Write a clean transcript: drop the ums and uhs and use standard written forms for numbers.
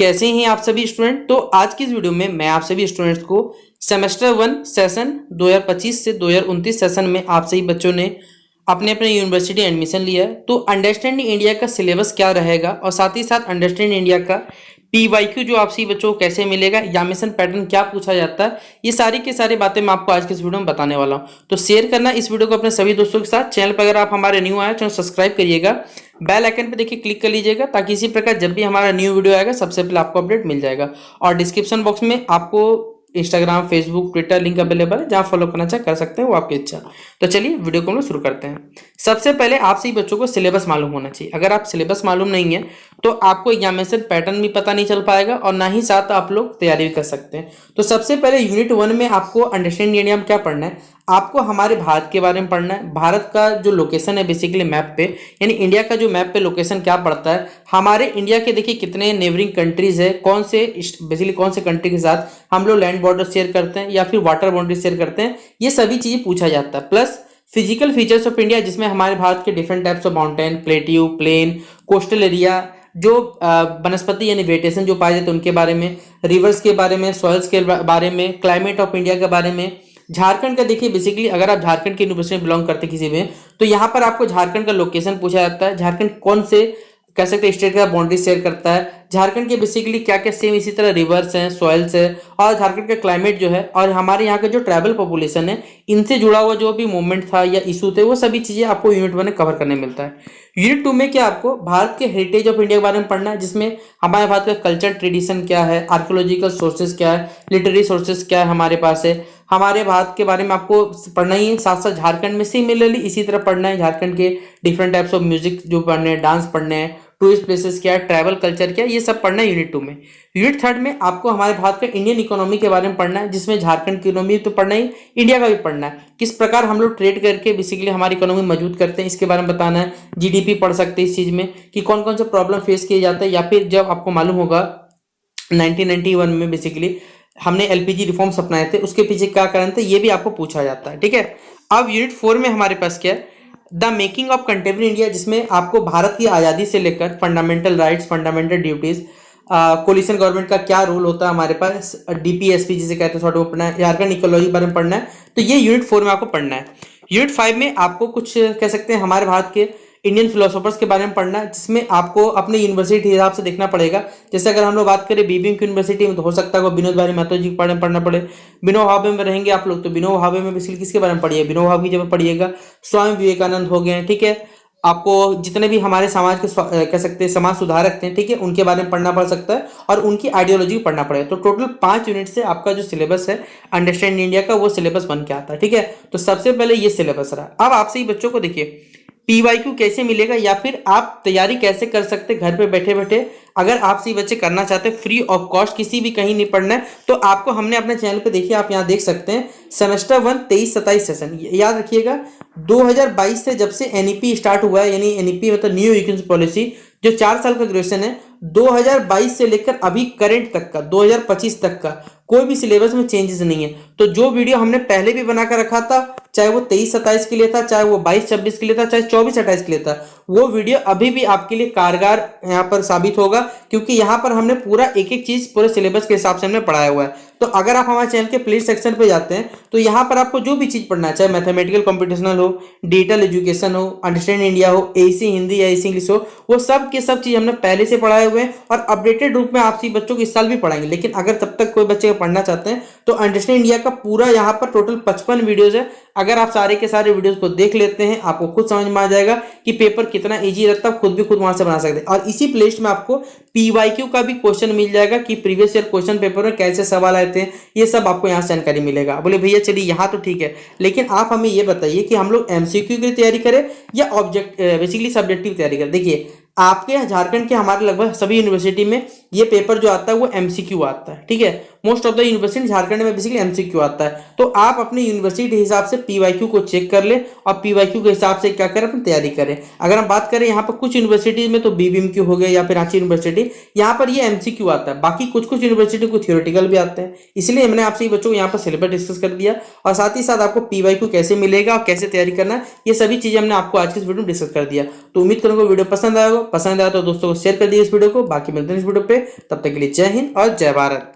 कैसे हैं आप सभी स्टूडेंट। तो आज की इस वीडियो में मैं आप सभी स्टूडेंट्स को सेमेस्टर 1 सेशन 2025 से 2029 सेशन में आप सभी बच्चों ने अपने अपने यूनिवर्सिटी एडमिशन लिया है, तो अंडरस्टैंड इंडिया का सिलेबस क्या रहेगा और साथ ही साथ अंडरस्टैंड इंडिया का पीवाईक्यू जो आप सभी बच्चों को कैसे मिलेगा, एग्जामिनेशन पैटर्न क्या पूछा जाता है, ये सारी की सारी बातें मैं आपको आज की इस वीडियो में बताने वाला हूं। तो शेयर करना इस वीडियो को अपने सभी दोस्तों के साथ। चैनल पर अगर आप हमारे न्यू आए चैनल सब्सक्राइब करिएगा, बेल आइकन पे देखिए क्लिक कर लीजिएगा ताकि इसी प्रकार जब भी हमारा न्यू वीडियो आएगा सबसे पहले आपको अपडेट मिल जाएगा। और डिस्क्रिप्शन बॉक्स में आपको Instagram, Facebook, Twitter link available है, जहां फॉलो करना चाहे कर सकते हैं, वो आपकी इच्छा। तो चलिए वीडियो को हम लोग शुरू करते हैं। सबसे पहले आप सभी बच्चों को सिलेबस मालूम होना चाहिए। अगर आप सिलेबस मालूम नहीं है तो आपको एग्जामिनेशन पैटर्न भी पता नहीं चल पाएगा और ना ही साथ आप लोग तैयारी भी कर सकते हैं। तो सबसे पहले यूनिट 1 में आपको अंडरस्टैंड इंडिया में क्या पढ़ना है, आपको हमारे भारत के बारे में पढ़ना है। भारत का जो लोकेशन है बेसिकली मैप पे, यानी इंडिया का जो मैप पे लोकेशन क्या पड़ता है, हमारे इंडिया के देखिए कितने नेबरिंग कंट्रीज है, कौन से बेसिकली कौन से कंट्री के साथ हम लोग लैंड बॉर्डर शेयर करते हैं या फिर वाटर बाउंड्री शेयर करते हैं, ये सभी चीजें पूछा जाता है। Plus physical features of India, जिसमें हमारे भारत के different types of mountain, plateau, plain, coastal area, जो वनस्पति यानी वेटेशन जो पाए जाते हैं उनके बारे में, रिवर्स के बारे में, सॉइल्स के बारे में, क्लाइमेट ऑफ इंडिया के बारे में। झारखंड का देखिए बेसिकली अगर आप झारखंड की यूनिवर्सिटी में बिलोंग करते किसी में, तो यहाँ पर आपको झारखंड का लोकेशन पूछा जाता है। झारखंड कौन से कह सकते हैं स्टेट का बाउंड्री शेयर करता है, झारखंड के बेसिकली क्या क्या सेम इसी तरह रिवर्स हैं, सॉइल्स है, और झारखंड का क्लाइमेट जो है, और हमारे यहाँ का जो ट्राइबल पॉपुलेशन है, इनसे जुड़ा हुआ जो भी मूवमेंट था या इशू थे, वो सभी चीजें आपको यूनिट 1 में कवर करने मिलता है। यूनिट 2 में क्या आपको भारत के हेरिटेज ऑफ इंडिया के बारे में पढ़ना है, जिसमें हमारे भारत का कल्चर ट्रेडिशन क्या है, आर्कियोलॉजिकल सोर्सेज क्या है, लिटरेरी सोर्सेज क्या है हमारे पास है, हमारे भारत के बारे में आपको पढ़ना ही है। साथ साथ झारखंड में सिमिलरली इसी तरह पढ़ना है, झारखंड के डिफरेंट टाइप्स ऑफ म्यूजिक जो पढ़ने हैं, डांस पढ़ने हैं, टूरिस्ट प्लेसेस क्या है, ट्रैवल कल्चर क्या है, ये सब पढ़ना है यूनिट 2 में। यूनिट 3 में आपको हमारे भारत का इंडियन इकोनॉमी के बारे में पढ़ना है, जिसमें झारखंड की इकोनॉमी तो पढ़ना ही, इंडिया का भी पढ़ना है, किस प्रकार हम लोग ट्रेड करके बेसिकली हमारी इकोनॉमी मजबूत करते हैं, इसके बारे में बताना है। जीडीपी पढ़ सकते हैं इस चीज में कि कौन कौन से प्रॉब्लम फेस किए जाते हैं, या फिर जब आपको मालूम होगा 1991 में बेसिकली हमने एलपीजी रिफॉर्म्स अपनाए थे, उसके पीछे क्या कारण थे, ये भी आपको पूछा जाता है। ठीक है, अब यूनिट 4 में हमारे पास क्या है, the making of contemporary India, जिसमें आपको भारत की आज़ादी से लेकर fundamental rights, fundamental duties, coalition government का क्या रोल होता है हमारे पास, डीपीएसपी जिसे कहते हैं, सॉर्ट ऑफ पढ़ना है, झारखंड इकोलॉजी के बारे में पढ़ना है। तो ये यूनिट 4 में आपको पढ़ना है। यूनिट 5 में आपको कुछ कह सकते हैं हमारे भारत के इंडियन फिलोसोफर्स के बारे में पढ़ना है, जिसमें आपको अपने यूनिवर्सिटी के हिसाब से देखना पड़ेगा। जैसे अगर हम लोग बात करें बीबीएम की यूनिवर्सिटी में, तो हो सकता है विनोद भाई महतो जी के पढ़ना पड़े। विनोबा भावे में रहेंगे आप लोग, तो विनोबा भावे में बेसिकली किसके बारे में पढ़िए, विनोबा भावे की जब पढ़िएगा। स्वामी विवेकानंद हो गए, ठीक है, आपको जितने भी हमारे समाज के कह सकते हैं समाज सुधारक थे, ठीक है, उनके बारे में पढ़ना पड़ सकता है और उनकी आइडियोलॉजी पढ़ना पड़ेगा। तो टोटल 5 यूनिट से आपका जो सिलेबस है अंडरस्टैंड इंडिया का, वो सिलेबस बन के आता है। ठीक है, तो सबसे पहले ये सिलेबस रहा। अब आपसे ही बच्चों को देखिए पीवाईक्यू कैसे मिलेगा या फिर आप तैयारी कैसे कर सकते घर पे बैठे बैठे। अगर आप सही बच्चे करना चाहते हैं फ्री ऑफ कॉस्ट, किसी भी कहीं नहीं पढ़ना है, तो आपको हमने अपने चैनल पे देखिए, आप यहाँ देख सकते हैं सेमेस्टर 1 23-27 सेशन। याद रखिएगा 2022 से जब से एनईपी स्टार्ट हुआ है, यानी एनईपी मतलब न्यू एजुकेशन पॉलिसी, जो 4 साल का ग्रेजुएशन है, 2022 से लेकर अभी करंट तक का 2025 तक का कोई भी सिलेबस में चेंजेस नहीं है। तो जो वीडियो हमने पहले भी बनाकर रखा था, चाहे वो 23-27 के लिए था, चाहे वो 22-26 के लिए था, चाहे 24-28 के लिए था, वो वीडियो अभी भी आपके लिए कारगर यहाँ पर साबित होगा, क्योंकि यहाँ पर हमने पूरा एक एक चीज पूरे सिलेबस के हिसाब से हमने पढ़ाया हुआ है। तो अगर आप हमारे चैनल के प्लेलिस्ट सेक्शन पे जाते हैं, तो यहाँ पर आपको जो भी चीज पढ़ना है, चाहे मैथमेटिकल कॉम्पिटिशनल हो, डिजिटल एजुकेशन हो, अंडरस्टैंड इंडिया हो, एसी हिंदी या एसी इंग्लिश हो, वो सब के सब चीज हमने पहले से पढ़ाए हुए हैं और अपडेटेड रूप में आप सभी बच्चों को इस साल भी पढ़ाएंगे। लेकिन अगर तब तक कोई बच्चे पढ़ना चाहते हैं, तो अंडरस्टैंड इंडिया का पूरा यहाँ पर टोटल 55 वीडियोज है। अगर आप सारे के सारे वीडियोस को देख लेते हैं, आपको खुद समझ में आ जाएगा कि पेपर कितना इजी रहता है, खुद वहां से बना सकते हैं। और इसी प्लेलिस्ट में आपको पीवाईक्यू का भी क्वेश्चन मिल जाएगा कि प्रीवियस ईयर क्वेश्चन पेपर में कैसे सवाल आए थे, ये सब आपको यहाँ से जानकारी मिलेगा। बोले भैया चलिए यहाँ तो ठीक है, लेकिन आप हमें ये बताइए कि हम लोग एमसीक्यू की तैयारी करें या ऑब्जेक्ट बेसिकली सब्जेक्टिव तैयारी करें। देखिए आपके झारखंड के हमारे लगभग सभी यूनिवर्सिटी में ये पेपर जो आता है वो एमसीक्यू आता है। ठीक है, most of the university Jharkhand में बेसिकली एमसीक्यू आता है। तो आप अपनी यूनिवर्सिटी के हिसाब से पीवाईक्यू को चेक कर ले और पीवाईक्यू के हिसाब से क्या करें, अपनी तैयारी करें। अगर हम बात करें यहाँ पर कुछ यूनिवर्सिटी में तो बीबीएमक्यू हो गया या फिर रांची यूनिवर्सिटी, यहाँ पर ये एमसीक्यू आता है। बाकी कुछ कुछ यूनिवर्सिटी को थियोरेटिकल भी आते हैं। इसलिए मैंने आपसे बच्चों को यहाँ पर सिलेबस डिस्कस कर दिया और साथ ही साथ आपको पीवाईक्यू कैसे मिलेगा और कैसे तैयारी करना है, ये सभी चीजें हमने आपको आज की इस वीडियो में डिस्कस कर दिया। तो उम्मीद करूंगा वीडियो पसंद आया तो दोस्तों को शेयर कर दिए इस वीडियो को। बाकी मिलते हैं इस वीडियो पे, तब तक के लिए जय हिंद और जय भारत।